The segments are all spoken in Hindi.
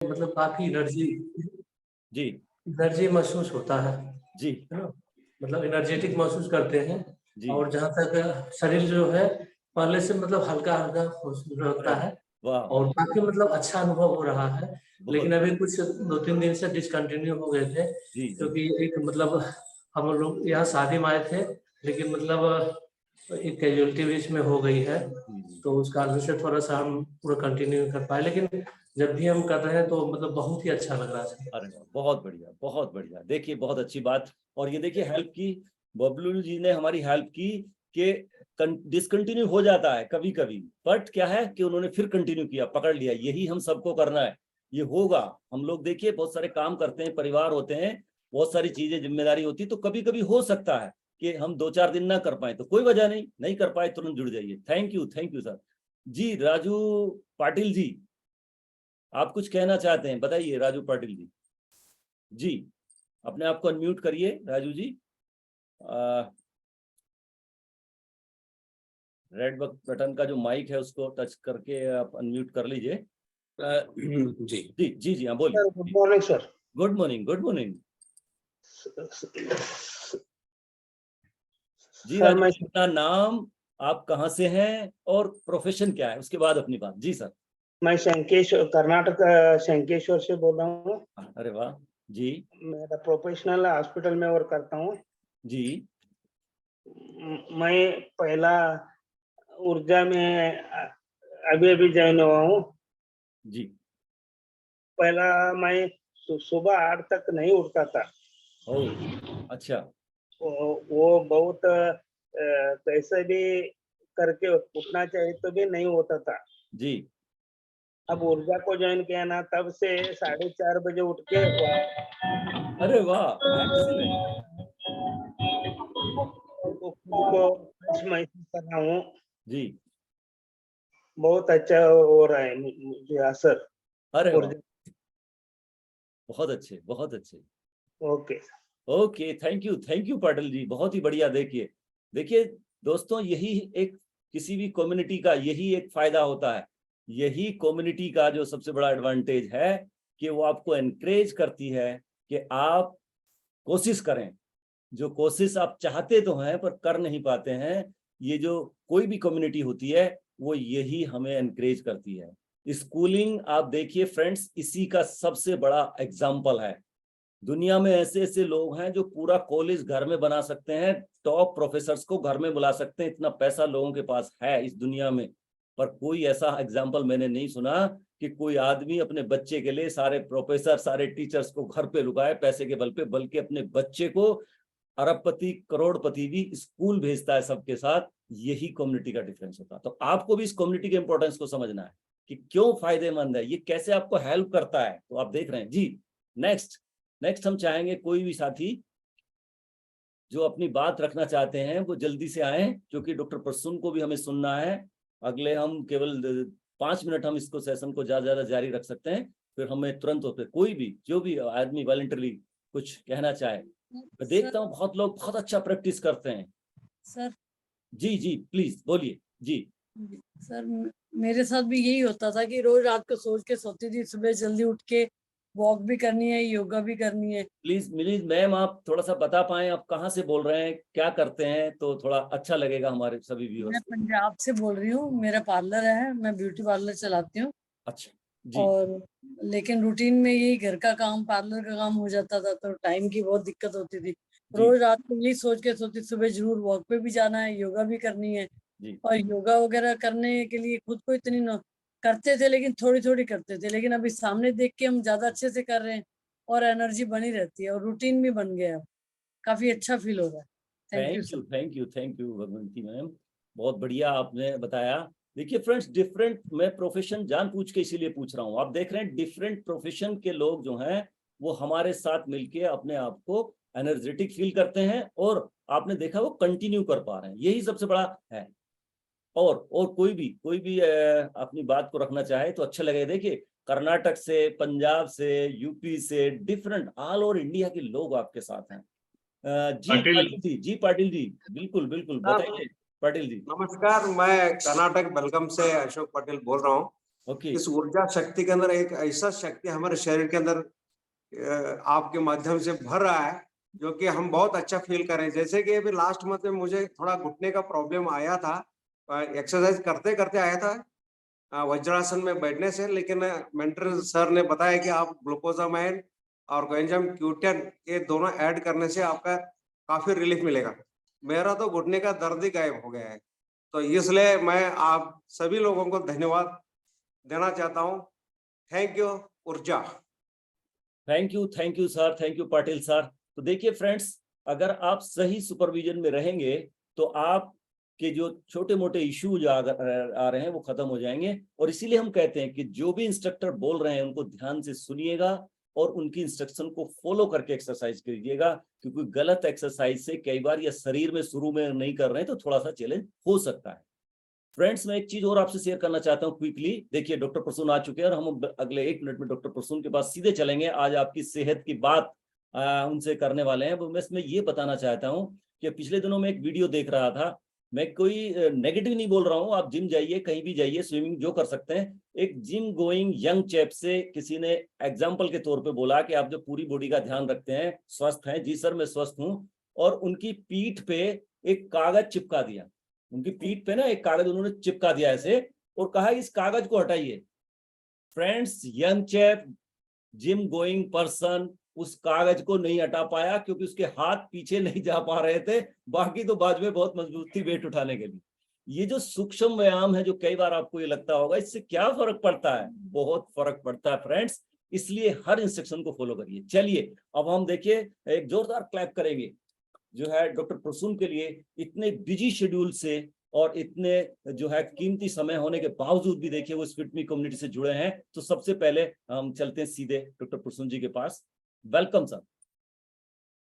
मतलब काफी एनर्जी जी एनर्जी महसूस होता है जी ना? मतलब एनर्जेटिक महसूस करते हैं। जी। और जहाँ तक शरीर जो है पहले से मतलब हल्का-हल्का अरे लगता है वाह वाह, और काफ़ी मतलब अच्छा अनुभव हो रहा है। बहुत। लेकिन अभी कुछ 2-3 दिन से डिसकंटिन्यू हो गए थे, जी जी क्योंकि एक मतलब हम लोग यहाँ शादी में आए थे, लेकिन मतलब एक कैजुअलिटी बीच में हो गई है, जी। तो उस कारण से थोड़ा-सा हम पूरा कंटिन्यू नहीं कर पाए। लेकिन जब भी हम कर रहे हैं तो मतलब बहुत ही अच्छा लग रहा है। अरे वाह, बहुत बढ़िया बहुत बढ़िया। देखिए बहुत अच्छी बात। और ये देखिए हेल्प की, बबलू जी ने हमारी हेल्प की कि डिसकंटिन्यू हो जाता है कभी कभी, बट क्या है कि उन्होंने फिर कंटिन्यू किया, पकड़ लिया। यही हम सबको करना है, ये होगा। हम लोग देखिए बहुत सारे काम करते हैं, परिवार होते हैं, बहुत सारी चीजें जिम्मेदारी होती है, तो कभी कभी हो सकता है कि हम 2-4 दिन ना कर पाए, तो कोई वजह नहीं, नहीं कर पाए तुरंत जुड़ जाइए। Thank you sir. जी राजू पाटिल जी, आप कुछ कहना चाहते हैं, बताइए राजू पाटिल जी। जी अपने आप को अनम्यूट करिए राजू जी। रेड बटन का जो माइक है उसको टच करके आप अनम्यूट कर लीजिए। जी। जी जी जी हाँ बोलिए। Sir good morning sir. Good morning good morning. जी सर राजू मैं जी, अपना नाम, आप कहाँ से हैं और प्रोफेशन क्या है, उसके बाद अपनी बात। जी सर। मैं कर्नाटक शंकेश्वर से बोल रहा हूँ। अरे वाह। जी मेरा प्रोफेशनल हॉस्पिटल में वर्क करता हूँ। जी मैं पहला ऊर्जा में अभी अभी ज्वाइन हुआ हूँ। जी। पहला मैं सुबह 8 तक नहीं उठता था। ओ अच्छा। वो बहुत कैसे भी करके उठना चाहिए तो भी नहीं होता था। जी। अब ऊर्जा को ज्वाइन किया ना, तब से 4:30 बजे उठ के अरे वाह एक्सीलेंट। खुद को फ्रेश महसूस कर रहा हूँ। जी। बहुत अच्छा हो रहा है मुझे असर अरे वाह, ऊर्जा। बहुत अच्छे बहुत अच्छे। Okay. Okay thank you Patil ji, बहुत ही बढ़िया। देखिए देखिए दोस्तों, यही एक किसी भी कम्युनिटी का यही एक फायदा होता है। यही कम्युनिटी का जो सबसे बड़ा एडवांटेज है कि वो आपको एनकरेज करती है कि आप कोशिश करें। जो कोशिश आप चाहते तो हैं पर कर नहीं पाते हैं, ये जो कोई भी कम्युनिटी होती है वो यही हमें एनकरेज करती है। स्कूलिंग आप देखिए फ्रेंड्स, इसी का सबसे बड़ा एग्जाम्पल है। दुनिया में ऐसे ऐसे लोग हैं जो पूरा कॉलेज घर में बना सकते हैं, टॉप प्रोफेसर्स को घर में बुला सकते हैं, इतना पैसा लोगों के पास है इस दुनिया में। पर कोई ऐसा एग्जाम्पल मैंने नहीं सुना कि कोई आदमी अपने बच्चे के लिए सारे प्रोफेसर सारे टीचर्स को घर पे रुकाए पैसे के बल पे, बल्कि अपने बच्चे को अरबपति करोड़पति भी स्कूल भेजता है सबके साथ। यही कम्युनिटी का डिफरेंस होता है। तो आपको भी इस कम्युनिटी के इंपॉर्टेंस को समझना है कि क्यों फायदेमंद है, ये कैसे आपको हेल्प करता है। तो आप देख रहे हैं जी। नेक्स्ट हम चाहेंगे कोई भी साथी जो अपनी बात रखना चाहते हैं वो जल्दी से आए, क्योंकि डॉक्टर प्रसून को भी हमें सुनना है। अगले हम केवल 5 मिनट हम इसको सेशन को ज्यादा जारी रख सकते हैं, फिर हमें तुरंत होते कोई भी जो भी आदमी वॉलंटरली कुछ कहना चाहे। मैं देखता हूँ बहुत लोग बहुत अच्छा प्रैक्टिस करते हैं। सर जी जी प्लीज बोलिए। जी सर मेरे साथ भी यही होता था कि रोज रात को सोच के सोती थी सुबह जल्दी उठ के वॉक भी करनी है, योगा भी करनी है। प्लीज मैम आप थोड़ा सा बता पाएं आप कहाँ से बोल रहे हैं, क्या करते हैं, तो थोड़ा अच्छा लगेगा हमारे सभी व्यूअर्स मैं को। पंजाब से बोल रही हूँ, मेरा पार्लर है, मैं ब्यूटी पार्लर चलाती हूँ। अच्छा जी। और लेकिन रूटीन में यही घर का काम पार्लर का काम हो जाता था, तो टाइम की बहुत दिक्कत होती थी। जी रोज रात को यही सोच के सोती सुबह जरूर वॉक पे भी जाना है, योगा भी करनी है। जी और योगा वगैरह करने के लिए खुद को इतनी करते थे, लेकिन थोड़ी थोड़ी करते थे। लेकिन अभी सामने देख के हम ज्यादा अच्छे से कर रहे हैं और एनर्जी बनी रहती है और रूटीन भी बन गया है। काफी अच्छा फील हो रहा है। Thank you sir. Thank you Bhagwanti ma'am, बहुत बढ़िया आपने बताया। देखिए फ्रेंड्स, डिफरेंट मैं प्रोफेशन जान पूछ के इसीलिए पूछ रहा हूँ। आप देख रहे हैं डिफरेंट प्रोफेशन के लोग जो हैं वो हमारे साथ मिलके अपने आप को एनर्जेटिक फील करते हैं, और आपने देखा वो कंटिन्यू कर पा रहे हैं, यही सबसे बड़ा है। और कोई भी अपनी बात को रखना चाहे तो अच्छा लगेगा। देखिए कर्नाटक से, पंजाब से, यूपी से, डिफरेंट ऑल ओवर इंडिया के लोग आपके साथ हैं। जी पाटिल जी बिल्कुल बिल्कुल हाँ, बताइए पाटिल जी। नमस्कार, मैं कर्नाटक बेलगम से अशोक पटेल बोल रहा हूँ। ओके इस ऊर्जा शक्ति के अंदर एक ऐसा शक्ति हमारे शरीर के अंदर आपके माध्यम से भर रहा है, जो कि हम बहुत अच्छा फील कर रहे हैं। जैसे कि अभी लास्ट मंथ में मुझे थोड़ा घुटने का प्रॉब्लम आया था, एक्सरसाइज करते करते आया था वज्रासन में बैठने से, लेकिन मेंटर सर ने बताया कि आप ग्लूकोजामाइन और कोएंजाइम Q10 ये दोनों ऐड करने से आपका काफी रिलीफ मिलेगा। मेरा तो घुटने का दर्द ही गायब हो गया है। तो इसलिए मैं आप सभी लोगों को धन्यवाद देना चाहता हूँ। थैंक यू ऊर्जा। Thank you sir, thank you Patil sir. तो देखिए फ्रेंड्स, अगर आप सही सुपरविजन में रहेंगे तो आप के जो छोटे मोटे इश्यूज आ रहे हैं वो खत्म हो जाएंगे। और इसीलिए हम कहते हैं कि जो भी इंस्ट्रक्टर बोल रहे हैं उनको ध्यान से सुनिएगा और उनकी इंस्ट्रक्शन को फॉलो करके एक्सरसाइज कीजिएगा, क्योंकि गलत एक्सरसाइज से कई बार या शरीर में शुरू में नहीं कर रहे हैं तो थोड़ा सा चैलेंज हो सकता है। फ्रेंड्स, मैं एक चीज और आपसे शेयर करना चाहता हूं क्विकली। देखिए डॉक्टर प्रसून आ चुके हैं और हम अगले 1 मिनट में डॉक्टर प्रसून के पास सीधे चलेंगे। आज आपकी सेहत की बात उनसे करने वाले हैं। मैं इसमें ये बताना चाहता हूं कि पिछले दिनों में एक वीडियो देख रहा था, मैं कोई नेगेटिव नहीं बोल रहा हूं, आप जिम जाइए, कहीं भी जाइए, स्विमिंग जो कर सकते हैं। एक जिम गोइंग यंग चैप से किसी ने एग्जाम्पल के तौर पे बोला कि आप जो पूरी बॉडी का ध्यान रखते हैं, स्वस्थ हैं। जी सर, मैं स्वस्थ हूं। और उनकी पीठ पे एक कागज चिपका दिया, उनकी पीठ पे ना एक कागज उन्होंने चिपका दिया ऐसे, और कहा इस कागज को हटाइए। Friends, young chap, gym going person उस कागज को नहीं हटा पाया क्योंकि उसके हाथ पीछे नहीं जा पा रहे थे, बाकी तो बाजू में बहुत मजबूत थी वेट उठाने के लिए। ये जो सूक्ष्म व्यायाम है, जो कई बार आपको ये लगता होगा इससे क्या फर्क पड़ता है, बहुत फर्क पड़ता है फ्रेंड्स। इसलिए हर इंस्ट्रक्शन को फॉलो करिए। चलिए अब हम देखिए, एक जोरदार क्लैप करेंगे जो है डॉक्टर प्रसून के लिए, इतने बिजी शेड्यूल से और इतने जो है कीमती समय होने के बावजूद भी देखिए वो इस फिट मी कम्युनिटी से जुड़े हैं। तो सबसे पहले हम चलते हैं सीधे डॉक्टर प्रसून जी के पास। Welcome sir.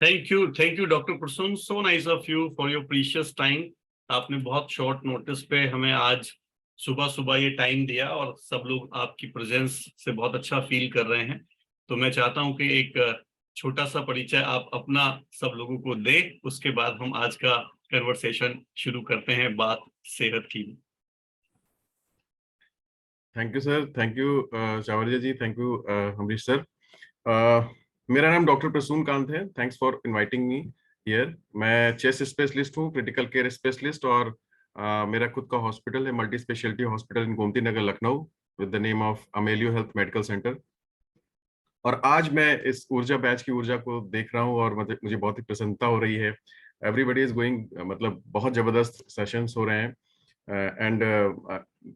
Thank you doctor Prasoon, so nice of you for your precious time. आपने बहुत शॉर्ट नोटिस पे हमें आज सुबह सुबह ये टाइम दिया और सब लोग आपकी प्रेजेंस से बहुत अच्छा फील कर रहे हैं। तो मैं चाहता हूं कि एक छोटा सा परिचय आप अपना सब लोगों को दें, उसके बाद हम आज का कन्वर्सेशन शुरू करते हैं बात सेहत की। Thank you sir, thank you Chawariya ji, thank you Amrish sir. मेरा नाम डॉक्टर प्रसून कांत है। Thanks for inviting me here. मैं चेस्ट स्पेशलिस्ट हूँ, क्रिटिकल केयर स्पेशलिस्ट, और मेरा खुद का हॉस्पिटल है, multi speciality hospital in Gomti Nagar Lucknow with the name of Amelio Health Medical Centre. और आज मैं इस ऊर्जा बैच की ऊर्जा को देख रहा हूँ और मुझे बहुत ही प्रसन्नता हो रही है। एवरीबडी इज गोइंग, मतलब बहुत जबरदस्त सेशंस हो रहे हैं। एंड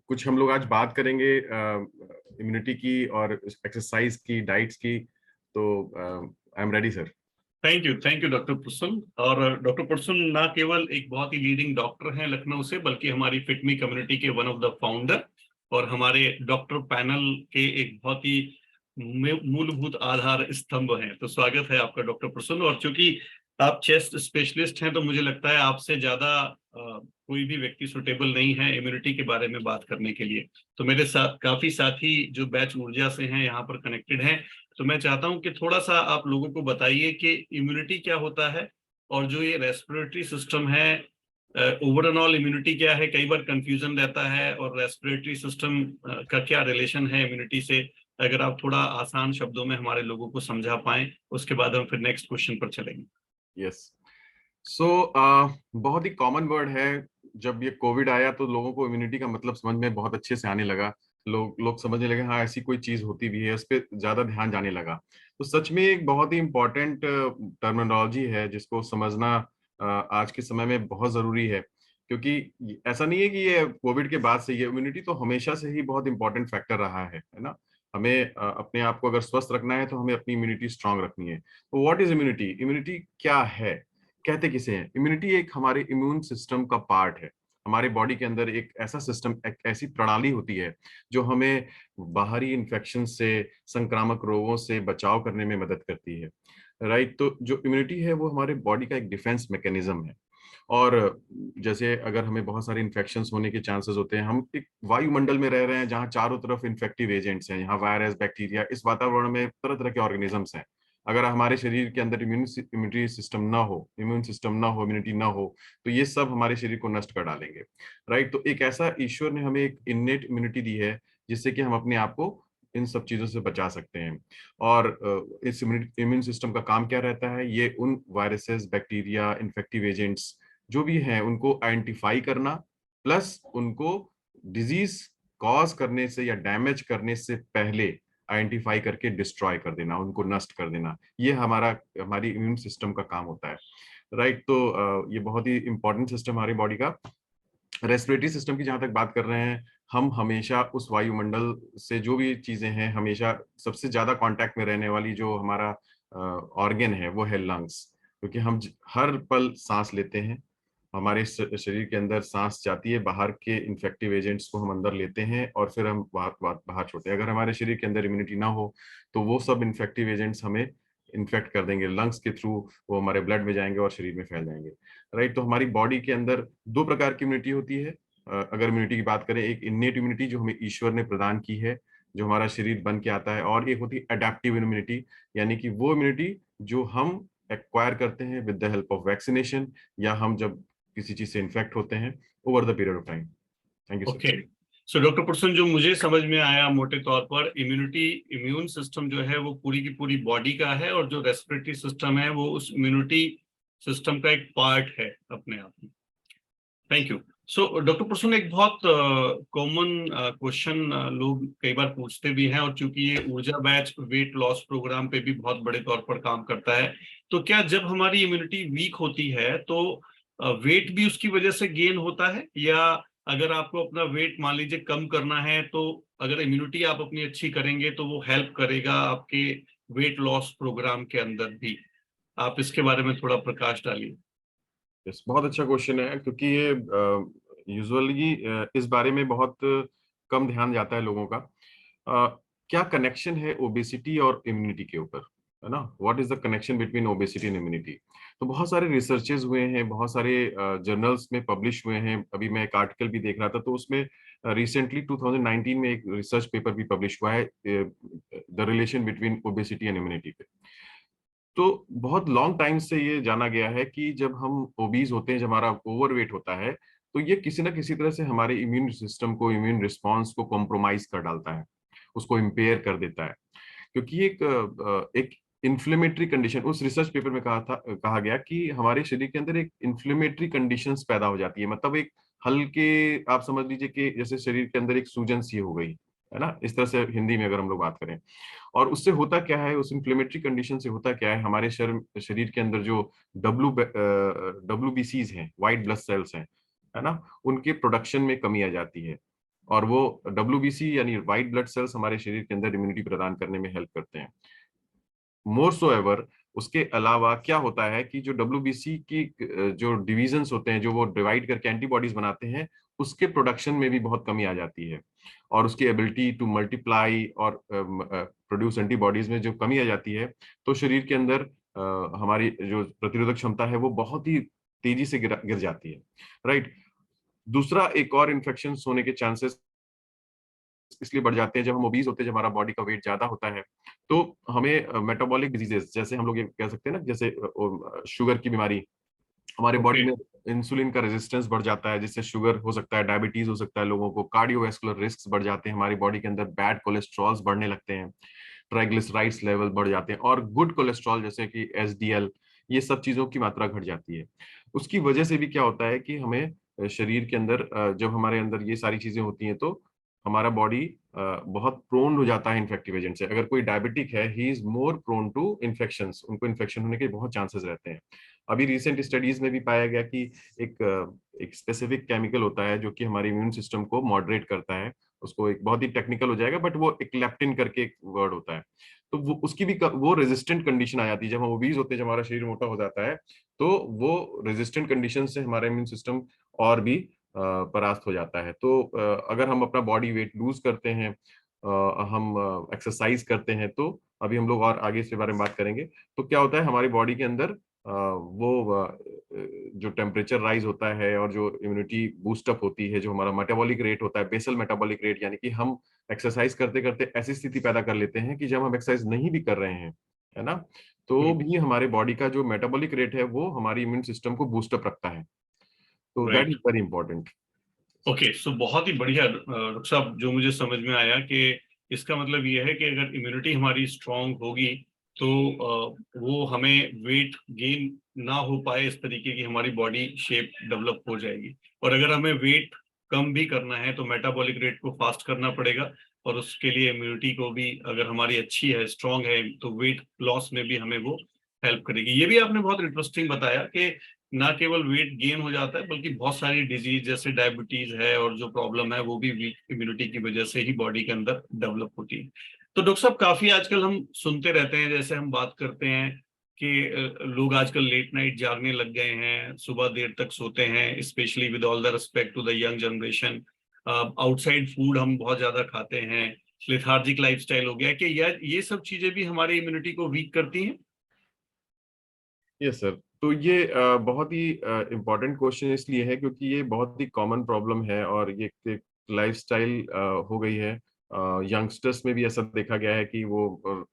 कुछ हम लोग आज बात करेंगे इम्यूनिटी की और एक्सरसाइज की, डाइट्स की। तो I am ready sir. Thank you doctor Prasoon. और डॉक्टर प्रसून ना केवल एक बहुत ही लीडिंग डॉक्टर हैं लखनऊ से, बल्कि हमारी फिट मी कम्युनिटी के वन ऑफ द फाउंडर और हमारे डॉक्टर पैनल के एक बहुत ही मूलभूत आधार स्तंभ हैं। तो स्वागत है आपका डॉक्टर प्रसून। और चूंकि आप चेस्ट स्पेशलिस्ट हैं तो मुझे लगता है आपसे ज्यादा कोई भी व्यक्ति सुटेबल नहीं है इम्यूनिटी के बारे में बात करने के लिए। तो मेरे साथ काफी साथी जो बैच ऊर्जा से हैं यहाँ पर कनेक्टेड हैं, तो मैं चाहता हूं कि थोड़ा सा आप लोगों को बताइए कि इम्यूनिटी क्या होता है और जो ये रेस्पिरेटरी सिस्टम है, ओवरऑल इम्यूनिटी क्या है। कई बार कंफ्यूजन रहता है, और रेस्पिरेटरी सिस्टम का क्या रिलेशन है इम्यूनिटी से। अगर आप थोड़ा आसान शब्दों में हमारे लोगों को समझा पाएं, उसके बाद हम फिर नेक्स्ट क्वेश्चन पर चलेंगे। यस, सो बहुत ही कॉमन वर्ड है। जब ये कोविड आया तो लोगों को इम्यूनिटी का मतलब समझ में बहुत अच्छे से आने लगा। लोग समझने लगे हाँ ऐसी कोई चीज होती भी है, उस पर ज्यादा ध्यान जाने लगा। तो सच में एक बहुत ही इम्पोर्टेंट टर्मिनोलॉजी है जिसको समझना आज के समय में बहुत जरूरी है। क्योंकि ऐसा नहीं है कि ये कोविड के बाद से, ये इम्यूनिटी तो हमेशा से ही बहुत इंपॉर्टेंट फैक्टर रहा है ना। हमें अपने आप को अगर स्वस्थ रखना है तो हमें अपनी इम्यूनिटी स्ट्रांग रखनी है। तो व्हाट इज इम्यूनिटी? इम्यूनिटी क्या है, कहते किसे हैं? इम्यूनिटी एक हमारे इम्यून सिस्टम का पार्ट है। हमारे बॉडी के अंदर एक ऐसा सिस्टम, एक ऐसी प्रणाली होती है जो हमें बाहरी इन्फेक्शन से, संक्रामक रोगों से बचाव करने में मदद करती है, राइट। तो जो इम्यूनिटी है वो हमारे बॉडी का एक डिफेंस मैकेनिज्म है। और जैसे अगर हमें बहुत सारे इन्फेक्शंस होने के चांसेस होते हैं, हम एक वायुमंडल में रह रहे हैं जहाँ चारों तरफ इन्फेक्टिव एजेंट्स हैं, यहाँ वायरस, बैक्टीरिया, इस वातावरण में तरह तरह के ऑर्गेनिजम्स हैं। अगर हमारे शरीर के अंदर इम्यूनिटी सिस्टम ना हो, इम्यूनिटी ना हो, तो ये सब हमारे शरीर को नष्ट कर डालेंगे, राइट। तो एक ऐसा ईश्वर ने हमें एक इन्नेट इम्यूनिटी दी है जिससे कि हम अपने आप को इन सब चीजों से बचा सकते हैं। और इस इम्यून सिस्टम का काम क्या रहता है, ये उन वायरसेस, बैक्टीरिया, इन्फेक्टिव एजेंट्स जो भी हैं उनको आइडेंटिफाई करना, प्लस उनको डिजीज कॉज करने से या डैमेज करने से पहले आइडेंटिफाई करके डिस्ट्रॉय कर देना, उनको नष्ट कर देना। ये हमारी इम्यून सिस्टम का काम होता है, राइट। तो ये बहुत ही इंपॉर्टेंट सिस्टम हमारी बॉडी का। रेस्पिरेटरी सिस्टम की जहां तक बात कर रहे हैं, हम हमेशा उस वायुमंडल से जो भी चीजें हैं, हमेशा सबसे ज्यादा कांटेक्ट में रहने वाली जो हमारा ऑर्गन है वो है लंग्स, क्योंकि हम हर पल सांस लेते हैं। हमारे शरीर के अंदर सांस जाती है, बाहर के इन्फेक्टिव एजेंट्स को हम अंदर लेते हैं और फिर हम बाहर छोड़ते हैं। अगर हमारे शरीर के अंदर इम्यूनिटी ना हो तो वो सब इन्फेक्टिव एजेंट्स हमें इन्फेक्ट कर देंगे, लंग्स के थ्रू वो हमारे ब्लड में जाएंगे और शरीर में फैल जाएंगे, राइट। तो हमारी बॉडी के अंदर दो प्रकार की इम्यूनिटी होती है। अगर इम्यूनिटी की बात करें, एक इन्नेट इम्यूनिटी जो हमें ईश्वर ने प्रदान की है, जो हमारा शरीर बन के आता है, और एक होती है अडेप्टिव इम्यूनिटी, यानी कि वो इम्यूनिटी जो हम एक्वायर करते हैं with the help of vaccination, या हम जब किसी चीज से इन्फेक्ट होते हैं over the period of time. Thank you okay, so doctor Prasoon, जो मुझे समझ में आया मोटे तौर पर, इम्यून सिस्टम जो है वो पूरी की पूरी बॉडी का है, और जो रेस्पिरेटरी सिस्टम है वो उस इम्यूनिटी सिस्टम का एक पार्ट है अपने आप में। Thank you. सो डॉक्टर पुरसन, एक बहुत कॉमन क्वेश्चन लोग कई बार पूछते भी हैं, और चूंकि ये ऊर्जा बैच वेट लॉस प्रोग्राम पे भी बहुत बड़े तौर पर काम करता है, तो क्या जब हमारी इम्यूनिटी वीक होती है तो वेट भी उसकी वजह से गेन होता है, या अगर आपको अपना वेट मान लीजिए कम करना है तो अगर इम्यूनिटी आप अपनी अच्छी करेंगे तो वो हेल्प करेगा आपके वेट लॉस प्रोग्राम के अंदर भी? आप इसके बारे में थोड़ा प्रकाश डालिए। यस, बहुत अच्छा क्वेश्चन है, क्योंकि ये यूजुअली इस बारे में बहुत कम ध्यान जाता है लोगों का। क्या कनेक्शन है ओबेसिटी और इम्यूनिटी के ऊपर, है ना? What is the connection between obesity and immunity? तो बहुत सारे रिसर्चेस हुए हैं, बहुत सारे जर्नल्स में पब्लिश हुए हैं। अभी मैं एक आर्टिकल भी देख रहा था, तो उसमें रिसेंटली 2019 में एक रिसर्च पेपर भी पब्लिश हुआ है the relation between obesity and immunity पे। तो बहुत लॉन्ग टाइम से ये जाना गया है कि जब हम ओबीज होते हैं, जब हमारा ओवरवेट होता है, तो ये किसी ना किसी तरह से हमारे इम्यून सिस्टम को, इम्यून रिस्पॉन्स को कॉम्प्रोमाइज कर डालता है, उसको इम्पेयर कर देता है। क्योंकि एक इन्फ्लेमेटरी कंडीशन उस रिसर्च पेपर में कहा गया कि हमारे शरीर के अंदर एक इन्फ्लेमेटरी कंडीशंस पैदा हो जाती है। मतलब एक हल्के, आप समझ लीजिए कि जैसे शरीर के अंदर एक सूजन सी हो गई, है ना, इस तरह से हिंदी में अगर हम लोग बात करें। और उससे होता क्या है, उस इन्फ्लेमेटरी कंडीशन से होता क्या है, हमारे शरीर के अंदर जो WBCs हैं, व्हाइट ब्लड सेल्स हैं, है ना, उनके प्रोडक्शन में कमी आ जाती है। और वो WBC यानी व्हाइट ब्लड सेल्स हमारे शरीर के अंदर इम्यूनिटी प्रदान करने में हेल्प करते हैं। मोर सो एवर, उसके अलावा क्या होता है कि जो WBC की जो डिविजन्स होते हैं, जो वो डिवाइड करके एंटीबॉडीज बनाते हैं, उसके प्रोडक्शन में भी बहुत कमी आ जाती है, और उसकी एबिलिटी टू मल्टीप्लाई और प्रोड्यूस एंटीबॉडीज में जो कमी आ जाती है, तो शरीर के अंदर हमारी जो प्रतिरोधक क्षमता है वो बहुत ही तेजी से गिर जाती है, राइट। दूसरा, एक और इन्फेक्शन होने के चांसेस इसलिए बढ़ जाते हैं जब हम ओबीज होते हैं, जब हमारा बॉडी का वेट ज्यादा होता है, तो हमें मेटाबॉलिक डिजीजेस, जैसे हम लोग ये कह सकते हैं ना, जैसे शुगर की बीमारी, हमारे बॉडी में इंसुलिन का रेजिस्टेंस बढ़ जाता है, जिससे शुगर हो सकता है, डायबिटीज हो सकता है लोगों को, कार्डियोवैस्कुलर रिस्क बढ़ जाते हैं, हमारी बॉडी के अंदर बैड कोलेस्ट्रॉल्स बढ़ने लगते हैं, ट्राइग्लिसराइड्स लेवल बढ़ जाते हैं, और गुड कोलेस्ट्रॉल जैसे कि SDL, ये सब चीजों की मात्रा घट जाती है। उसकी वजह से भी क्या होता है कि हमें शरीर के अंदर जब हमारे अंदर ये सारी चीजें होती हैं, तो हमारा बॉडी बहुत प्रोन हो जाता है इन्फेक्टिव एजेंट से। अगर कोई डायबिटिक है, he is more prone to infections, उनको इन्फेक्शन होने के बहुत चांसेस रहते हैं। अभी रिसेंट स्टडीज में भी पाया गया कि एक स्पेसिफिक केमिकल होता है जो कि हमारे इम्यून सिस्टम को मॉडरेट करता है। उसको एक बहुत ही टेक्निकल हो जाएगा, बट वो एक लेप्टिन करके एक वर्ड होता है। तो वो उसकी भी वो रेजिस्टेंट कंडीशन आ जाती है जब हम ओबीज होते हैं, जब हमारा शरीर मोटा हो जाता है, तो वो रेजिस्टेंट कंडीशन से हमारा इम्यून सिस्टम और भी परास्त हो जाता है। तो अगर हम अपना बॉडी वेट लूज करते हैं, हम एक्सरसाइज करते हैं, तो अभी हम लोग और आगे इसके बारे में बात करेंगे, तो क्या होता है हमारी बॉडी के अंदर जो टेम्परेचर राइज होता है और जो इम्यूनिटी बूस्टअप होती है, जो हमारा मेटाबॉलिक रेट होता है, बेसल मेटाबॉलिक रेट, यानी कि हम एक्सरसाइज करते करते ऐसी स्थिति पैदा कर लेते हैं कि जब हम एक्सरसाइज नहीं भी कर रहे हैं, है ना, तो भी हमारे बॉडी का जो मेटाबॉलिक रेट है वो हमारी इम्यून सिस्टम को बूस्टअप रखता है। तो that is very important. Okay, so बहुत ही बढ़िया डॉक्टर साहब, जो मुझे समझ में आया कि इसका मतलब ये है कि अगर इम्यूनिटी हमारी स्ट्रांग होगी तो वो हमें वेट गेन ना हो पाए, इस तरीके की हमारी बॉडी शेप डेवलप हो जाएगी। और अगर हमें वेट कम भी करना है तो मेटाबॉलिक रेट को फास्ट करना पड़ेगा, और उसके लिए इम्यूनिटी को भी अगर हमारी अच्छी है, स्ट्रांग है, तो वेट लॉस में भी हमें वो हेल्प करेगी। ये भी आपने बहुत इंटरेस्टिंग बताया कि ना केवल वेट गेन हो जाता है बल्कि बहुत सारी डिजीज जैसे डायबिटीज है और जो प्रॉब्लम है वो भी वीक इम्यूनिटी की वजह से ही बॉडी के अंदर डेवलप होती है। तो डॉक्टर साहब, काफी आजकल हम सुनते रहते हैं, जैसे हम बात करते हैं कि लोग आजकल लेट नाइट जागने लग गए हैं, सुबह देर तक सोते हैं, specially with all the respect to the young generation. Outside food हम बहुत ज्यादा खाते हैं, लेथार्जिक लाइफस्टाइल हो गया, कि ये सब चीजें भी हमारी इम्यूनिटी को वीक करती हैं? यस सर, तो ये बहुत ही इम्पोर्टेंट क्वेश्चन इसलिए है क्योंकि ये बहुत ही कॉमन प्रॉब्लम है और ये एक लाइफस्टाइल हो गई है। यंगस्टर्स में भी ऐसा देखा गया है कि वो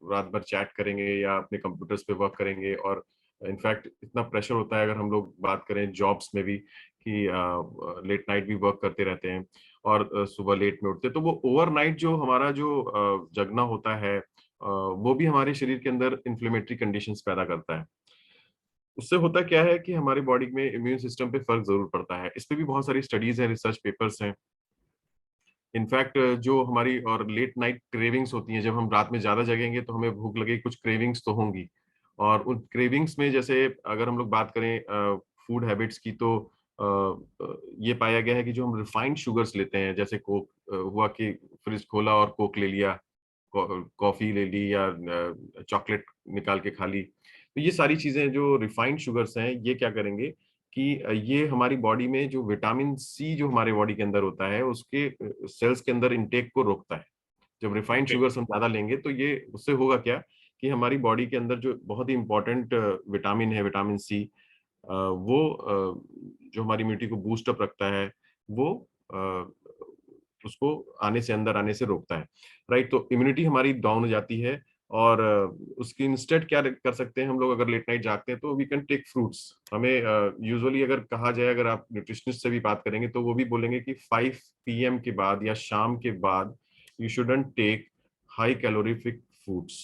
रात भर चैट करेंगे या अपने कंप्यूटर्स पे वर्क करेंगे, और इनफैक्ट इतना प्रेशर होता है अगर हम लोग बात करें जॉब्स में भी कि लेट नाइट भी वर्क करते रहते हैं और सुबह लेट में उठते हैं, तो वो ओवरनाइट जो हमारा जो जगना होता है वो भी हमारे शरीर के अंदर इन्फ्लेमेटरी कंडीशंस पैदा करता है। उससे होता क्या है कि हमारी बॉडी में इम्यून सिस्टम पे फर्क जरूर पड़ता है। इस पे भी बहुत सारी स्टडीज है, रिसर्च पेपर्स हैं। इनफैक्ट जो हमारी और लेट नाइट क्रेविंग्स होती हैं, जब हम रात में ज्यादा जगेंगे तो हमें भूख लगेगी, कुछ क्रेविंग्स तो होंगी। और उन क्रेविंग्स में जैसे अगर हम लोग बात करें फूड हैबिट्स की, तो ये पाया गया है कि जो हम रिफाइंड शुगर्स लेते हैं, जैसे कोक हुआ कि फ्रिज खोला और कोक ले लिया, कॉफी ले ली या चॉकलेट निकाल के खा ली, तो ये सारी चीजें जो रिफाइंड शुगर्स हैं ये क्या करेंगे कि ये हमारी बॉडी में जो विटामिन सी जो हमारे बॉडी के अंदर होता है उसके सेल्स के अंदर इनटेक को रोकता है। जब रिफाइंड शुगर्स हम ज्यादा लेंगे तो ये उससे होगा क्या कि हमारी बॉडी के अंदर जो बहुत ही इंपॉर्टेंट विटामिन है, विटामिन सी, वो जो हमारी इम्यूनिटी को बूस्ट अप रखता है, वो उसको अंदर आने से रोकता है। राइट, तो इम्यूनिटी हमारी डाउन हो जाती है और उसकी इंस्टेड क्या कर सकते हैं हम लोग, अगर लेट नाइट जागते हैं तो वी कैन टेक फ्रूट्स। हमें यूजुअली अगर कहा जाए, अगर आप न्यूट्रिशनिस्ट से भी बात करेंगे तो वो भी बोलेंगे कि 5 PM के बाद या शाम के बाद you shouldn't take high calorific foods.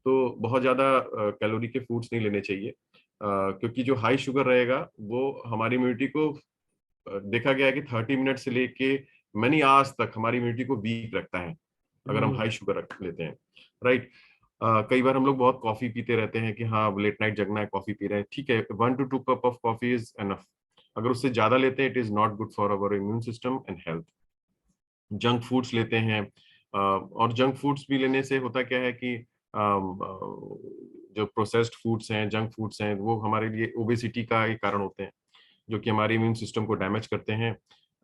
तो बहुत ज्यादा कैलोरी के फूड्स नहीं लेने चाहिए, क्योंकि जो हाई शुगर रहेगा वो हमारी इम्यूनिटी को देखा गया है कि 30 मिनट से लेके मेनी आवर्स तक हमारी इम्यूनिटी को वीक रखता है अगर हम हाई शुगर लेते हैं। राइट, कई बार हम लोग बहुत कॉफी पीते रहते हैं कि हाँ लेट नाइट जगना है, कॉफी पी रहे हैं, ठीक है, 1 to 2 cup of coffee is enough. अगर उससे ज्यादा लेते हैं it is not good for our immune system and health. Junk foods लेते हैं, और जंक फूड्स भी लेने से होता क्या है कि जो प्रोसेस्ड फूड्स हैं, जंक फूड्स हैं, वो हमारे लिए ओबेसिटी का एक कारण होते हैं जो कि हमारे इम्यून सिस्टम को डैमेज करते हैं।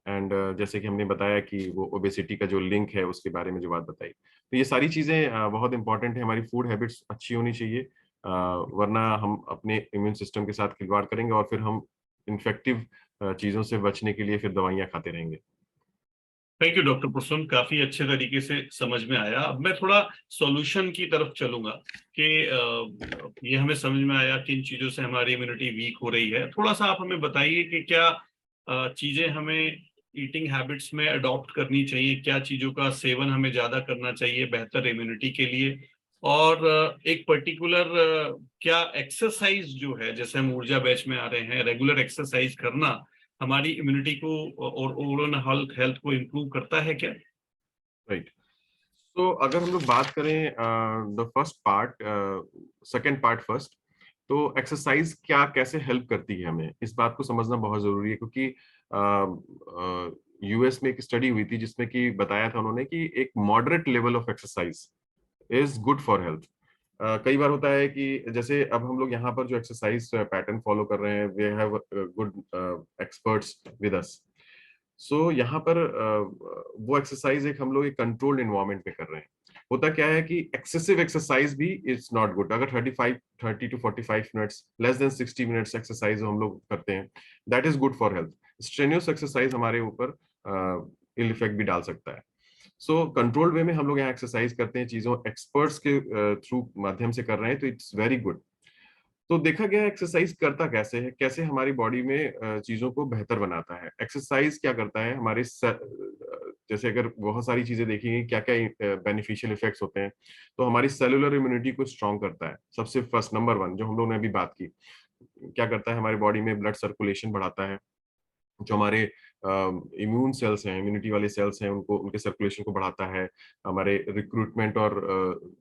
एंड जैसे कि हमने बताया कि वो ओबेसिटी का जो लिंक है उसके बारे में जो बात बताई, तो ये सारी चीजें बहुत इंपॉर्टेंट है। हमारी फूड हैबिट्स अच्छी होनी चाहिए, वरना हम अपने इम्यून सिस्टम के साथ खिलवाड़ करेंगे और फिर हम इन्फेक्टिव चीजों से बचने के लिए फिर दवाइयां खाते रहेंगे। थैंक यू डॉक्टर प्रसून, काफी अच्छे तरीके से समझ में आया। अब मैं थोड़ा सॉल्यूशन की तरफ चलूंगा कि ये हमें समझ में आया कि इन चीजों से हमारी इम्यूनिटी वीक हो रही है। थोड़ा सा आप हमें बताइए कि क्या चीजें हमें ईटिंग हैबिट्स में अडॉप्ट करनी चाहिए, क्या चीजों का सेवन हमें ज्यादा करना चाहिए बेहतर इम्यूनिटी के लिए, और एक पर्टिकुलर क्या एक्सरसाइज जो है, जैसे हम ऊर्जा बैच में आ रहे हैं, रेगुलर एक्सरसाइज करना हमारी इम्यूनिटी को और ओवरऑल हेल्थ को इम्प्रूव करता है क्या? राइट, तो अगर हम लोग बात करें the first part, second part first, तो एक्सरसाइज क्या कैसे हेल्प करती है हमें, इस बात को समझना बहुत जरूरी है। क्योंकि यूएस में एक स्टडी हुई थी जिसमें कि बताया था उन्होंने कि एक moderate level of exercise is good for health. कई बार होता है कि जैसे अब हम लोग यहाँ पर जो एक्सरसाइज पैटर्न फॉलो कर रहे हैं, we have good experts with us. So यहाँ पर वो एक्सरसाइज एक हम लोग एक कंट्रोल्ड एनवायरनमेंट में कर रहे हैं। होता क्या है कि एक्सेसिव एक्सरसाइज भी इट्स नॉट गुड। अगर 30 to 45 minutes, less than 60 minutes exercise हम लोग करते हैं, that is good for health. Strenuous exercise हमारे ऊपर इल इफेक्ट भी डाल सकता है। सो कंट्रोल्ड वे में हम लोग यहाँ एक्सरसाइज करते हैं, चीजों एक्सपर्ट्स के थ्रू माध्यम से कर रहे हैं, तो इट्स वेरी गुड। तो देखा गया एक्सरसाइज करता कैसे है, कैसे हमारी बॉडी में चीजों को बेहतर बनाता है। एक्सरसाइज क्या करता है हमारे जैसे अगर बहुत सारी चीजें देखेंगे क्या क्या बेनिफिशियल इफेक्ट्स होते हैं, तो हमारी सेलुलर इम्यूनिटी को स्ट्रॉन्ग करता है। सबसे फर्स्ट नंबर 1 जो हम लोगों ने अभी बात की, क्या करता है हमारी बॉडी में ब्लड सर्कुलेशन बढ़ाता है। जो हमारे इम्यून सेल्स हैं, इम्यूनिटी वाले सेल्स हैं, उनको उनके सर्कुलेशन को बढ़ाता है। हमारे रिक्रूटमेंट और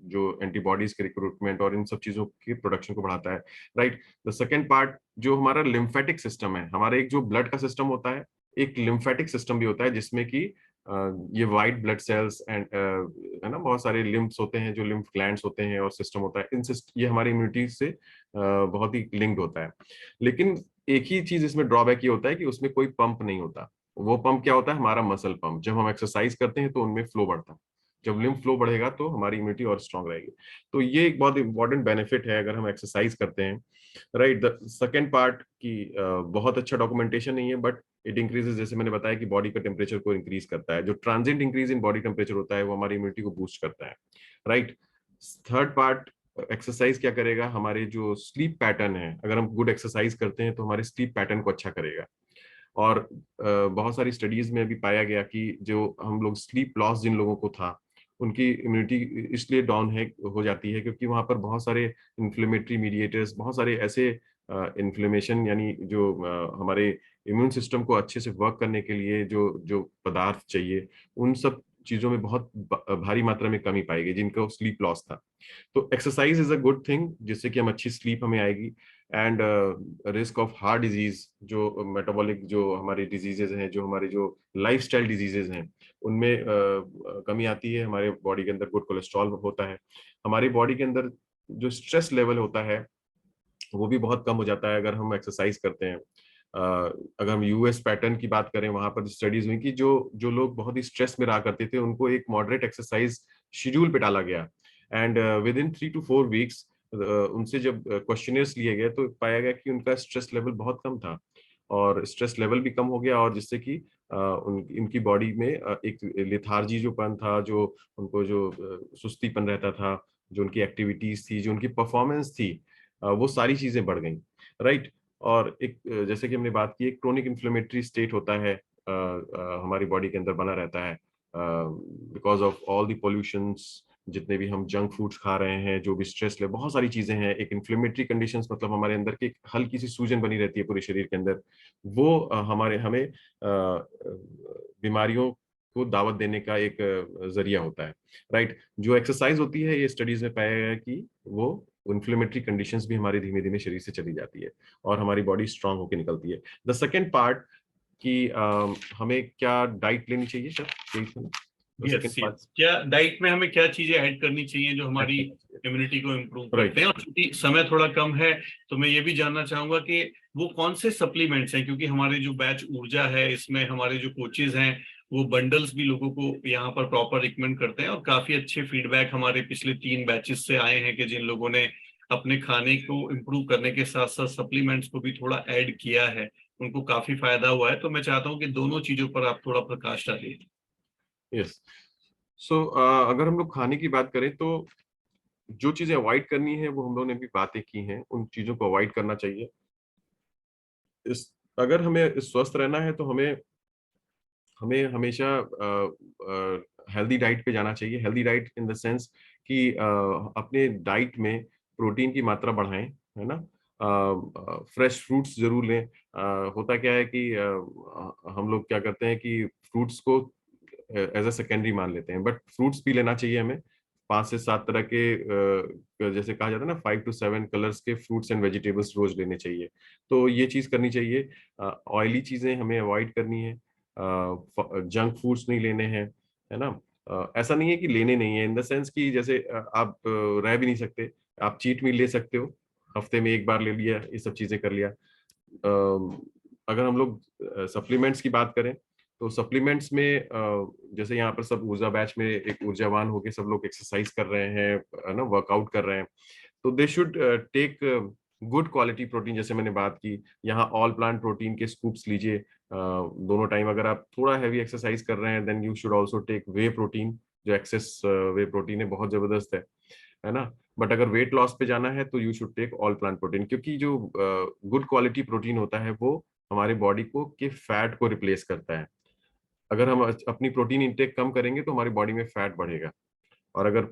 जो एंटीबॉडीज के रिक्रूटमेंट और इन सब चीजों की प्रोडक्शन को बढ़ाता है, राइट। द सेकेंड पार्ट जो हमारा लिम्फेटिक सिस्टम है, हमारे एक जो ब्लड का सिस्टम होता है, एक लिम्फेटिक सिस्टम भी होता है जिसमें कि ये वाइट ब्लड सेल्स एंड है ना, बहुत सारे लिम्फ्स होते हैं, जो लिम्फ ग्लैंड्स होते हैं और सिस्टम होता है, ये हमारी इम्यूनिटी से बहुत ही लिंक्ड होता है। लेकिन एक ही चीज इसमें ड्रॉबैक ये होता है कि उसमें कोई पंप नहीं होता। वो पंप क्या होता है, हमारा मसल पंप। जब हम एक्सरसाइज करते हैं तो उनमें फ्लो बढ़ता है, जब लिम्फ फ्लो बढ़ेगा तो हमारी इम्यूनिटी और स्ट्रांग रहेगी। तो ये एक बहुत इंपॉर्टेंट बेनिफिट है अगर हम एक्सरसाइज करते हैं, राइट। द सेकेंड पार्ट की बहुत अच्छा डॉक्यूमेंटेशन नहीं है, बट इट इंक्रीजेस, जैसे मैंने बताया कि बॉडी का टेम्परेचर को इंक्रीज करता है। जो transient increase in body temperature होता है वो हमारी इम्यूनिटी को बूस्ट करता है, राइट। थर्ड पार्ट, एक्सरसाइज क्या करेगा, हमारे जो स्लीप पैटर्न है, अगर हम गुड एक्सरसाइज करते हैं तो हमारे स्लीप पैटर्न को अच्छा करेगा। और बहुत सारी स्टडीज में भी पाया गया कि जो हम लोग स्लीप लॉस जिन लोगों को था, उनकी इम्यूनिटी इसलिए डाउन है हो जाती है क्योंकि वहां पर बहुत सारे इन्फ्लेमेटरी मीडिएटर्स, बहुत सारे ऐसे इन्फ्लेमेशन, यानी जो हमारे इम्यून सिस्टम को अच्छे से वर्क करने के लिए जो जो पदार्थ चाहिए, उन सब चीजों में बहुत भारी मात्रा में कमी पाई गई जिनका स्लीप लॉस था। तो exercise is a good thing, जिससे कि हम अच्छी स्लीप हमें आएगी। And risk of heart disease, जो मेटाबॉलिक जो हमारी डिजीजेज हैं, जो हमारे जो लाइफस्टाइल डिजीजेज हैं, उनमें कमी आती है। हमारे बॉडी के अंदर गुड कोलेस्ट्रॉल होता है। हमारी बॉडी के अंदर जो स्ट्रेस लेवल होता है वो भी बहुत कम हो जाता है अगर हम एक्सरसाइज करते हैं। अगर हम यूएस पैटर्न की बात करें, वहां पर स्टडीज हुई कि जो जो लोग बहुत ही स्ट्रेस में रहा करते थे उनको एक मॉडरेट एक्सरसाइज शेड्यूल पे डाला गया, and with in 3 to 4 weeks उनसे जब क्वेश्चनर्स लिए गए तो पाया गया कि उनका स्ट्रेस लेवल बहुत कम था, और स्ट्रेस लेवल भी कम हो गया, और जिससे कि इनकी बॉडी में एक लेथार्जी जो पन था, जो उनको जो सुस्तीपन रहता था, जो उनकी एक्टिविटीज थी, जो उनकी परफॉर्मेंस थी, वो सारी चीजें बढ़ गई, राइट। और एक जैसे कि हमने बात की, एक क्रोनिक इन्फ्लेमेटरी स्टेट होता है हमारी बॉडी के अंदर बना रहता है because of all the pollutions, जितने भी हम जंक फूड्स खा रहे हैं, जो भी स्ट्रेस ले, बहुत सारी चीजें हैं। एक इन्फ्लेमेटरी कंडीशंस मतलब हमारे अंदर की हल्की सी सूजन बनी रहती है पूरे शरीर के अंदर, वो हमें बीमारियों को दावत देने का एक जरिया होता है, राइट। जो एक्सरसाइज होती है, ये स्टडीज में पाया गया है कि वो इन्फ्लेमेटरी कंडीशंस भी हमारी धीमे धीमे शरीर से चली जाती है और हमारी बॉडी स्ट्रांग होकर निकलती है। द सेकेंड पार्ट कि हमें क्या डाइट लेनी चाहिए, सर? Yes, yes. क्या डाइट में हमें क्या चीजें ऐड करनी चाहिए जो हमारी इम्यूनिटी को इम्प्रूव करते हैं? और क्योंकि समय थोड़ा कम है तो मैं ये भी जानना चाहूंगा कि वो कौन से सप्लीमेंट्स हैं, क्योंकि हमारे जो बैच ऊर्जा है इसमें हमारे जो कोचेज हैं वो बंडल्स भी लोगों को यहाँ पर प्रॉपर रिकमेंड करते हैं, और काफी अच्छे फीडबैक हमारे पिछले 3 बैचेस से आए हैं कि जिन लोगों ने अपने खाने को इम्प्रूव करने के साथ साथ सप्लीमेंट्स को भी थोड़ा ऐड किया है, उनको काफी फायदा हुआ है। तो मैं चाहता हूँ कि दोनों चीजों पर आप थोड़ा प्रकाश डालिए। यस, सो अगर हम लोग खाने की बात करें तो जो चीजें अवॉइड करनी है वो हम लोगों ने भी बातें की हैं, उन चीजों को अवॉइड करना चाहिए। अगर हमें स्वस्थ रहना है तो हमें हमेशा हेल्दी डाइट पे जाना चाहिए। Healthy diet in the sense कि अपने डाइट में प्रोटीन की मात्रा बढ़ाएं, है ना। फ्रेश फ्रूट्स जरूर लें। होता क्या है कि हम लोग क्या करते हैं कि फ्रूट्स को एज अ सेकेंडरी मान लेते हैं, बट फ्रूट्स भी लेना चाहिए हमें। 5 से 7 तरह के जैसे कहा जाता है ना, 5 to 7 कलर्स के फ्रूट्स एंड वेजिटेबल्स रोज लेने चाहिए। तो ये चीज करनी चाहिए। ऑयली चीजें हमें अवॉइड करनी है, जंक फूड्स नहीं लेने हैं, है ना। ऐसा नहीं है कि लेने नहीं है इन द सेंस कि जैसे आप रह भी नहीं सकते, आप चीट मील ले सकते हो, हफ्ते में 1 बार ले लिया, ये सब चीजें कर लिया। अगर हम लोग सप्लीमेंट्स की बात करें तो सप्लीमेंट्स में जैसे यहाँ पर सब ऊर्जा बैच में एक ऊर्जावान होके सब लोग एक्सरसाइज कर रहे हैं, है ना, वर्कआउट कर रहे हैं, तो they should take good quality protein. जैसे मैंने बात की, यहाँ ऑल प्लांट प्रोटीन के स्कूप्स लीजिए दोनों टाइम। अगर आप थोड़ा हैवी एक्सरसाइज कर रहे हैं then you should also take whey protein. जो एक्सेस वे प्रोटीन है बहुत जबरदस्त है ना। बट अगर वेट लॉस पे जाना है तो you should take all plant protein, क्योंकि जो गुड क्वालिटी प्रोटीन होता है वो हमारे बॉडी को के फैट को रिप्लेस करता है। अगर हम अपनी प्रोटीन इंटेक कम करेंगे तो हमारी बॉडी में फैट बढ़ेगा, और अगर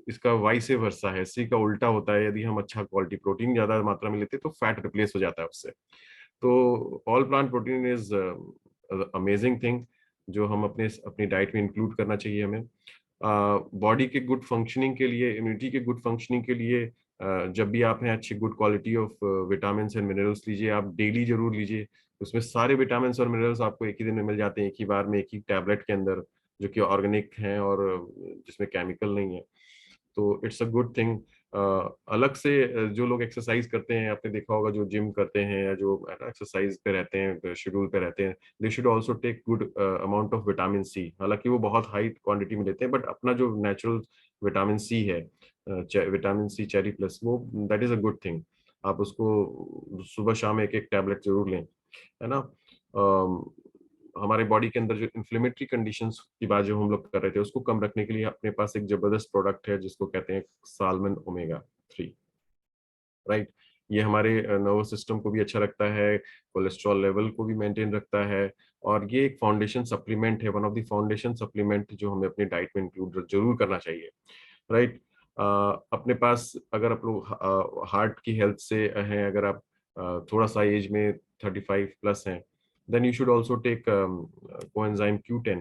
इसका वाइस वर्सा है, इसी का उल्टा होता है, यदि हम अच्छा क्वालिटी प्रोटीन ज्यादा मात्रा में लेते हैं तो फैट रिप्लेस हो जाता है उससे। तो all plant protein is amazing thing जो हम अपनी डाइट में इंक्लूड करना चाहिए हमें। बॉडी के गुड फंक्शनिंग के लिए, इम्यूनिटी के गुड फंक्शनिंग के लिए जब भी आप हैं अच्छी good quality of vitamin and minerals लीजिए, आप डेली जरूर लीजिए। उसमें सारे विटामिन और मिनरल्स आपको एक ही दिन में मिल जाते हैं, एक ही बार में, एक ही टैबलेट के अंदर, जो कि ऑर्गेनिक हैं और जिसमें केमिकल नहीं है। तो इट्स अ गुड थिंग। अलग से जो लोग एक्सरसाइज करते हैं, आपने देखा होगा जो जिम करते हैं या जो एक्सरसाइज पे रहते हैं, शेड्यूल पे रहते हैं, they should also take good amount of vitamin C. हालांकि वो बहुत हाई क्वांटिटी में लेते हैं, बट अपना जो नेचुरल विटामिन सी है, विटामिन सी चेरी प्लस, वो that is a good thing. आप उसको सुबह शाम एक एक टैबलेट जरूर लें, है ना। हमारे बॉडी के अंदर जो इन्फ्लेमेटरी कंडीशंस की बात जो हम लोग कर रहे थे, उसको कम रखने के लिए अपने पास एक जबरदस्त प्रोडक्ट है जिसको कहते हैं साल्मन ओमेगा 3, राइट। ये हमारे नर्वस सिस्टम को भी अच्छा रखता है, कोलेस्ट्रॉल लेवल को भी मेंटेन रखता है, और ये एक फाउंडेशन सप्लीमेंट है, one of the foundation supplement जो हमें अपनी डाइट में इंक्लूड जरूर करना चाहिए, राइट। अपने पास अगर आप लोग हार्ट की हेल्थ से हैं, अगर आप थोड़ा सा एज में 35 प्लस हैं, then you should also take coenzyme Q10।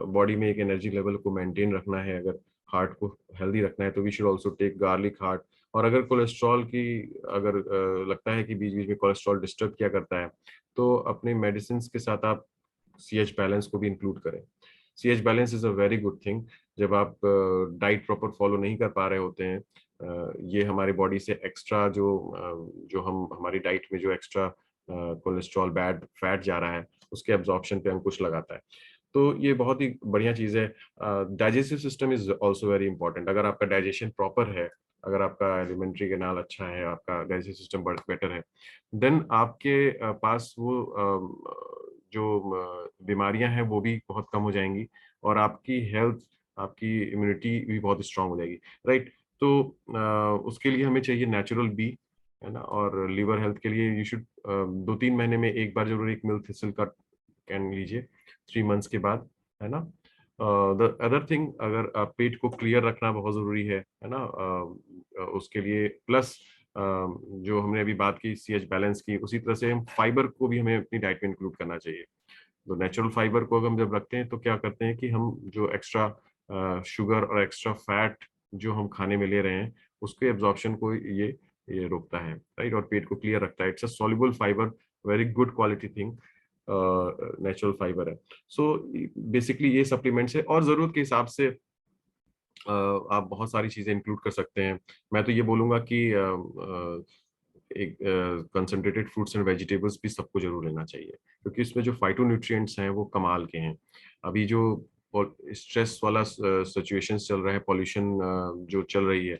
Body में एक एनर्जी लेवल को मेंटेन रखना है, अगर हार्ट को हेल्दी रखना है तो we should also take garlic heart. और अगर कोलेस्ट्रॉल की अगर लगता है कि बीच बीच में कोलेस्ट्रॉल डिस्टर्ब किया करता है, तो अपने मेडिसिन के साथ आप CH बैलेंस को भी इंक्लूड करें। CH balance is a very good thing. जब आप डाइट प्रॉपर फॉलो नहीं कर पा रहे होते हैं, ये हमारी बॉडी से एक्स्ट्रा जो हम हमारी डाइट में जो एक्स्ट्रा कोलेस्ट्रॉल बैड फैट जा रहा है, उसके एब्जॉर्प्शन पे अंकुश लगाता है। तो ये बहुत ही बढ़िया चीज़ है। Digestive system is also very important. अगर आपका डाइजेशन प्रॉपर है, अगर आपका एलिमेंट्री कैनाल अच्छा है, आपका डाइजेस्टिव सिस्टम बेटर है, देन आपके पास वो जो बीमारियां हैं वो भी बहुत कम हो जाएंगी, और आपकी हेल्थ, आपकी इम्यूनिटी भी बहुत स्ट्रांग हो जाएगी, राइट। तो उसके लिए हमें चाहिए नेचुरल बी, है ना। और लीवर हेल्थ के लिए यू शुड 2-3 महीने में एक बार जरूर एक मिल्क थिसल का कैन लीजिए 3 मंथ्स के बाद, है ना। द अदर थिंग, अगर पेट को क्लियर रखना बहुत जरूरी है ना। उसके लिए प्लस जो हमने अभी बात की CH बैलेंस की, उसी तरह से हम फाइबर को भी हमें अपनी डाइट में इंक्लूड करना चाहिए। तो नेचुरल फाइबर को अगर हम जब रखते हैं तो क्या करते हैं कि हम जो एक्स्ट्रा शुगर और एक्स्ट्रा फैट जो हम खाने में ले रहे हैं, उसके एब्जॉर्प्शन को ये रोकता है, राइट, और पेट को क्लियर रखता है। It's a soluble fibre, very good quality thing, natural fibre है। सो बेसिकली ये सप्लीमेंट्स है, और जरूरत के हिसाब से आप बहुत सारी चीजें इंक्लूड कर सकते हैं। मैं तो ये बोलूंगा कि एक कंसंट्रेटेड फ्रूट्स एंड वेजिटेबल्स भी सबको जरूर लेना चाहिए, क्योंकि इसमें जो फाइटोन्यूट्रिएंट्स हैं वो कमाल के हैं। अभी जो स्ट्रेस वाला सिचुएशन चल रहा है, पॉल्यूशन जो चल रही है,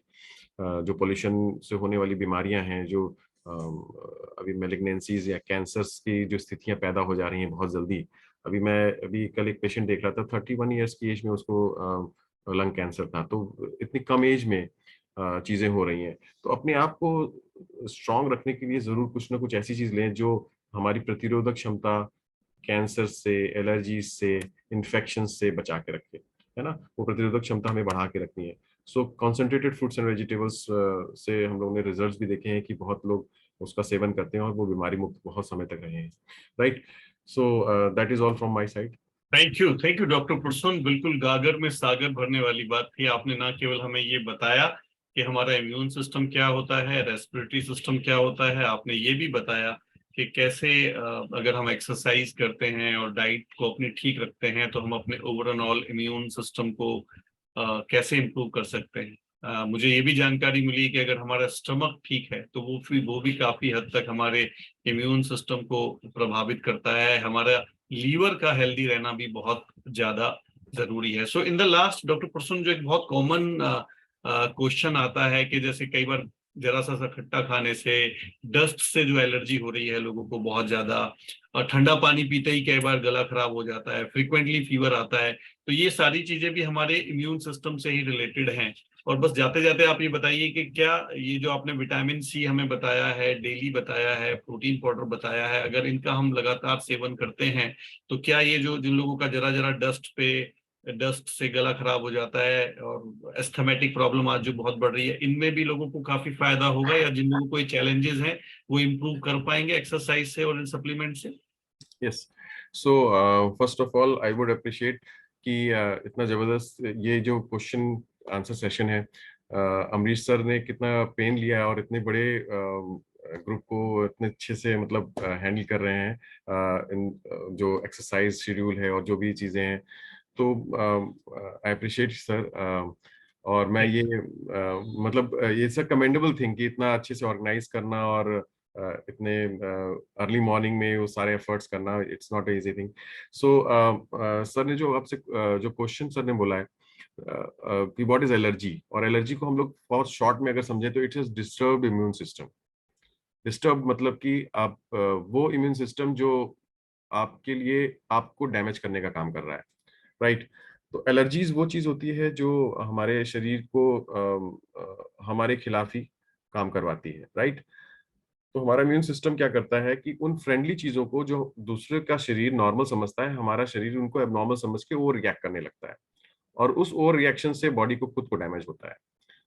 जो पॉल्यूशन से होने वाली बीमारियां हैं, जो अभी मेलिग्नेंसीज या कैंसर्स की जो स्थितियां पैदा हो जा रही हैं बहुत जल्दी। अभी कल एक पेशेंट देख रहा था, 31 ईयर्स की एज में उसको लंग कैंसर था। तो इतनी कम एज में चीजें हो रही हैं। तो अपने आप को स्ट्रांग रखने के लिए जरूर कुछ ना कुछ ऐसी चीज लें जो हमारी प्रतिरोधक क्षमता कैंसर से, एलर्जीज से, इन्फेक्शन से बचा के रखे, है ना। वो प्रतिरोधक क्षमता हमें बढ़ा के रखनी है। सो कॉन्सेंट्रेटेड फ्रूट्स एंड वेजिटेबल्स से हम लोगों ने रिजल्ट्स भी देखे हैं कि बहुत लोग उसका सेवन करते हैं और वो बीमारी मुक्त बहुत समय तक रहे हैं, right. So that is all from my side. Thank you doctor Prasoon. बिल्कुल गागर में सागर भरने वाली बात थी। आपने ना केवल हमें ये बताया कि हमारा इम्यून सिस्टम क्या होता है, रेस्पिरेटरी सिस्टम क्या होता है, आपने ये भी बताया कि कैसे अगर हम एक्सरसाइज करते हैं और डाइट को अपनी ठीक रखते हैं तो हम अपने ओवरऑल इम्यून सिस्टम को कैसे इम्प्रूव कर सकते हैं। मुझे ये भी जानकारी मिली कि अगर हमारा स्टमक ठीक है तो वो भी काफी हद तक हमारे इम्यून सिस्टम को प्रभावित करता है। हमारा लीवर का हेल्दी रहना भी बहुत ज्यादा जरूरी है। सो इन द लास्ट डॉक्टर पुरसोन, जो एक बहुत कॉमन क्वेश्चन आता है कि जैसे कई बार जरा सा खट्टा खाने से, डस्ट से जो एलर्जी हो रही है लोगों को बहुत ज्यादा, और ठंडा पानी पीते ही कई बार गला खराब हो जाता है, फ्रीक्वेंटली फीवर आता है, तो ये सारी चीजें भी हमारे इम्यून सिस्टम से ही रिलेटेड हैं। और बस जाते जाते आप ये बताइए कि क्या ये जो आपने विटामिन सी हमें बताया है, डेली बताया है, प्रोटीन पाउडर बताया है, अगर इनका हम लगातार सेवन करते हैं तो क्या ये जो जिन लोगों का जरा जरा डस्ट से गला खराब हो जाता है और एस्थमेटिक प्रॉब्लम आज जो बहुत बढ़ रही है, इनमें भी लोगों को काफी फायदा होगा, या जिन लोगों को कोई चैलेंजेस हैं वो इम्प्रूव कर पाएंगे एक्सरसाइज से और इन सप्लीमेंट से? Yes, so first of all I would appreciate कि इतना जबरदस्त ये जो क्वेश्चन आंसर सेशन है, अमरीश सर ने कितना पेन लिया है और इतने बड़े ग्रुप को इतने अच्छे से मतलब हैंडल कर रहे हैं, इन जो एक्सरसाइज शेड्यूल है और जो भी चीजें हैं, तो आई अप्रिशिएट सर। और मैं ये मतलब ये सर कमेंडेबल थिंग कि इतना अच्छे से ऑर्गेनाइज करना और इतने अर्ली मॉर्निंग में वो सारे एफर्ट्स करना, it's not easy thing. So sir ने जो आपसे जो क्वेश्चन सर ने बोला है कि व्हाट इज एलर्जी, और एलर्जी को हम लोग बहुत शॉर्ट में अगर समझे तो it is disturbed immune system. Disturb मतलब कि आप वो इम्यून सिस्टम जो आपके लिए आपको डैमेज करने का काम कर रहा है, राइट? तो एलर्जीज वो चीज होती है जो हमारे शरीर को हमारे खिलाफ ही काम करवाती है, राइट? तो हमारा इम्यून सिस्टम क्या करता है कि उन फ्रेंडली चीजों को जो दूसरे का शरीर नॉर्मल समझता है, हमारा शरीर उनको एबनॉर्मल समझ के वो रिएक्ट करने लगता है, और उस ओवर रिएक्शन से बॉडी को खुद को डैमेज होता है,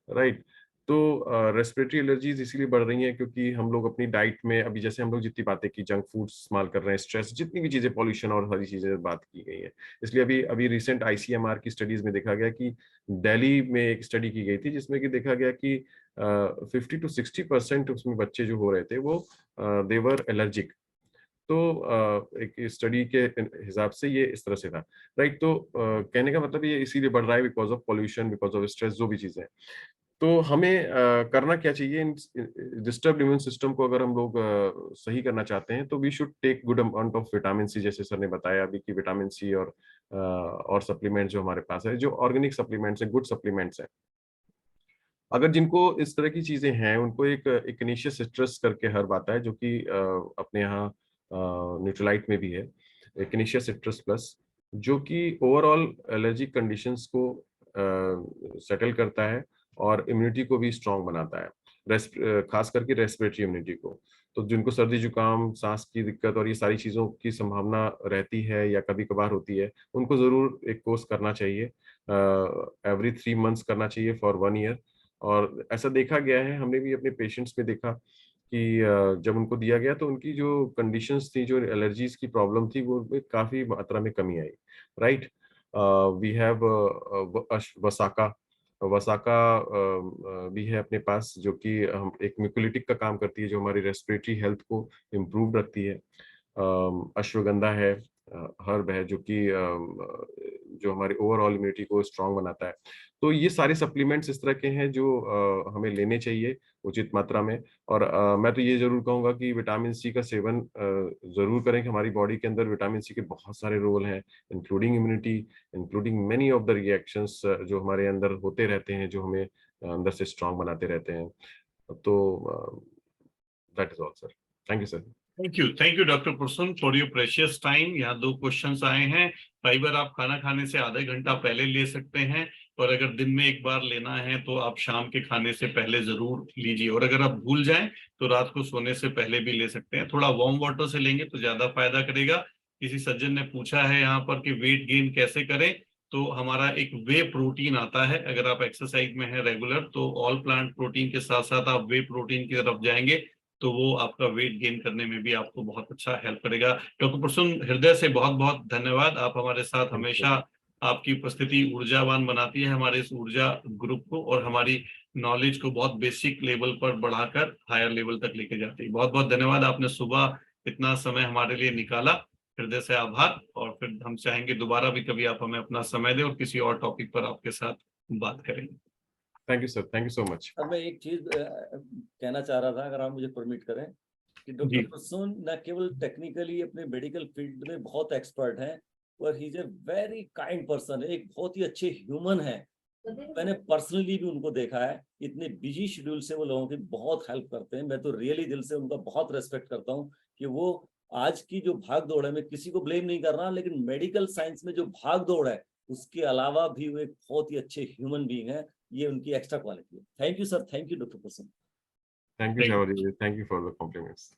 राइट? तो रेस्पिरेटरी एलर्जीज इसीलिए बढ़ रही हैं क्योंकि हम लोग अपनी डाइट में अभी जैसे हम लोग जितनी बातें की, जंक फूड इस्तेमाल कर रहे हैं, स्ट्रेस, जितनी भी चीजें, पॉल्यूशन और सारी चीजें बात की गई है, इसलिए अभी अभी रिसेंट आईसीएमआर की स्टडीज में देखा गया कि दिल्ली में एक स्टडी की गई थी जिसमें कि देखा गया कि 50 to 60% उसमें बच्चे जो हो रहे थे वो देवर एलर्जिक। तो एक स्टडी के हिसाब से ये इस तरह से था, राइट? तो कहने का मतलब ये इसीलिए बढ़ रहा है because of pollution, because of stress, जो भी चीजें हैं। तो हमें करना क्या चाहिए, डिस्टर्ब इम्यून सिस्टम को अगर हम लोग सही करना चाहते हैं तो we should take good amount of vitamin C, जैसे सर ने बताया अभी कि विटामिन सी और सप्लीमेंट जो हमारे पास है, जो ऑर्गेनिक सप्लीमेंट्स हैं, गुड सप्लीमेंट्स हैं। अगर जिनको इस तरह की चीजें हैं उनको एक इग्नेशियस सिट्रस करके हर्ब आता है जो कि अपने यहाँ न्यूट्रलाइट में भी है, इग्नेशियस सिट्रस प्लस, जो कि ओवरऑल एलर्जिक कंडीशंस को सेटल करता है और इम्यूनिटी को भी स्ट्रांग बनाता है, खास करके रेस्पिरेटरी इम्यूनिटी को। तो जिनको सर्दी जुकाम, सांस की दिक्कत और ये सारी चीजों की संभावना रहती है या कभी कभार होती है, उनको जरूर एक कोर्स करना चाहिए, एवरी 3 मंथ्स करना चाहिए फॉर 1 ईयर। और ऐसा देखा गया है, हमने भी अपने पेशेंट्स में देखा कि जब उनको दिया गया तो उनकी जो कंडीशंस थी, जो एलर्जीज की प्रॉब्लम थी, वो में काफी मात्रा में कमी आई, राइट? वी हैव वसाका, वसाका भी है अपने पास, जो कि हम एक म्यूकोलिटिक का काम करती है, जो हमारी रेस्पिरेटरी हेल्थ को इम्प्रूव रखती है। अश्वगंधा है, हर्ब है, जो कि जो हमारी ओवरऑल इम्यूनिटी को स्ट्रांग बनाता है। तो ये सारे सप्लीमेंट्स इस तरह के हैं जो हमें लेने चाहिए उचित मात्रा में। और मैं तो ये जरूर कहूंगा कि विटामिन सी का सेवन जरूर करें, कि हमारी बॉडी के अंदर विटामिन सी के बहुत सारे रोल हैं, including immunity, including many of the reactions जो हमारे अंदर होते रहते हैं, जो हमें अंदर से स्ट्रांग बनाते रहते हैं। तो that is all sir. Thank you sir. Thank you doctor Purushottam for your precious time. यहाँ 2 क्वेश्चंस आए हैं। फाइबर आप खाना खाने से आधा घंटा पहले ले सकते हैं, और अगर दिन में एक बार लेना है तो आप शाम के खाने से पहले जरूर लीजिए, और अगर आप भूल जाएं तो रात को सोने से पहले भी ले सकते हैं। थोड़ा वार्म वाटर से लेंगे तो ज्यादा फायदा करेगा। किसी सज्जन ने पूछा है यहाँ पर कि वेट गेन कैसे करें, तो हमारा एक वे प्रोटीन आता है। अगर आप एक्सरसाइज में है रेगुलर तो ऑल प्लांट प्रोटीन के साथ साथ आप वे प्रोटीन की तरफ जाएंगे तो वो आपका वेट गेन करने में भी आपको बहुत अच्छा हेल्प करेगा। डॉक्टर पुरुषोत्तम, हृदय से बहुत बहुत धन्यवाद। आप हमारे साथ हमेशा, आपकी उपस्थिति ऊर्जावान बनाती है हमारे इस ऊर्जा ग्रुप को, और हमारी नॉलेज को बहुत बेसिक लेवल पर बढ़ाकर हायर लेवल तक लेके जाती है। बहुत बहुत धन्यवाद, आपने सुबह इतना समय हमारे लिए निकाला, हृदय से आभार। और फिर हम चाहेंगे दोबारा भी कभी आप हमें अपना समय दें और किसी और टॉपिक पर आपके साथ बात करेंगे। Thank you sir, thank you so much. अब मैं एक चीज कहना चाह रहा था, अगर आप मुझे परमिट करें, कि डॉक्टर पुरुषोत्तम न केवल टेक्निकली अपने मेडिकल फील्ड में बहुत एक्सपर्ट हैं, और he is a very kind person, एक बहुत ही अच्छे ह्यूमन है। मैंने पर्सनली भी उनको देखा है, इतने बिजी शेड्यूल से वो लोगों की बहुत हेल्प करते हैं। मैं तो रियली दिल से उनका बहुत रेस्पेक्ट करता हूँ कि वो आज की जो भाग दौड़ है, मैं किसी को ब्लेम नहीं कर रहा, लेकिन मेडिकल साइंस में जो भाग दौड़ है उसके अलावा भी वो एक बहुत ही अच्छे ह्यूमन बीइंग है। ये उनकी एक्स्ट्रा क्वालिटी है। Thank you sir, thank you doctor Prasanna. Thank you Shavari ji, thank you for the compliments.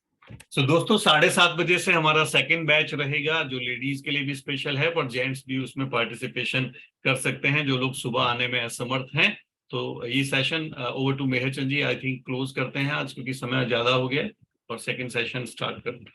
So दोस्तों 7:30 बजे से हमारा सेकंड बैच रहेगा, जो लेडीज के लिए भी स्पेशल है, पर जेंट्स भी उसमें पार्टिसिपेशन कर सकते हैं जो लोग सुबह आने में असमर्थ हैं। तो ये session over to Mehar Chand ji, I think close करते हैं आज, क्योंकि समय ज्यादा हो गया, और सेकंड सेशन स्टार्ट करते हैं।